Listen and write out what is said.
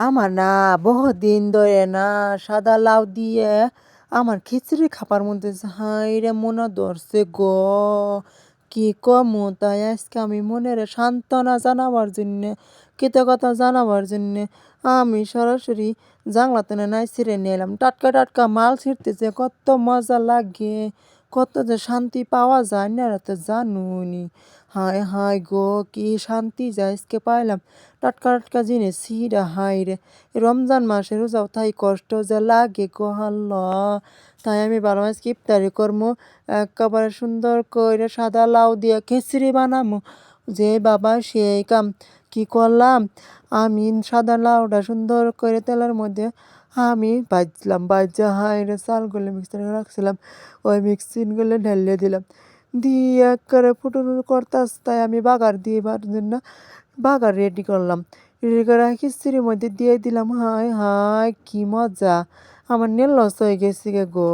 আমার না বহুদিন ধরে না সাদা লাউ দিয়ে আমার খিচুড়ি খাবার মধ্যে হাইরে মনে ধরছে গো। কি কমু তাই আজকে আমি মনের সান্ত্বনা জানাবার জন্যে কৃতজ্ঞতা জানাবার জন্যে আমি সরাসরি জানলাতে নাই ছিঁড়ে নিয়ে এলাম। টাটকা টাটকা মাল ছিঁড়তে যে কত মজা লাগে, কত যে শান্তি পাওয়া যায় না তো জানুনি। হায় হায় গো, কি শান্তি যে আজকে পাইলাম টাটকা টাটকা জিনিস ছিঁড়া। হায় রে, রমজান মাসে রোজাও তাই কষ্ট যে লাগে গো আল্লাহ। তাই আমি ভাবলাম আজকে ইফতারি করবো, একেবারে সুন্দর করে সাদা লাউ দিয়ে খিচুড়ি বানাবো। যে বাবা সেই কাম কি করলাম, আমি সাদা লাউটা সুন্দর করে তেলের মধ্যে আমি ভাজলাম, ভাজা হায় রে চালগুলো মিক্সারে রাখছিলাম ওই মিক্সিনগুলো ঢেলে দিলাম, দিয়ে একেবারে ফুটুর করতাস। তাই আমি বাগার দিবার জন্য বাগার রেডি করলাম, রেডি করে খিচুড়ির মধ্যে দিয়ে দিলাম। হায় হায় কি মজা, আমার নেল লস হয়ে গেছে গে গো।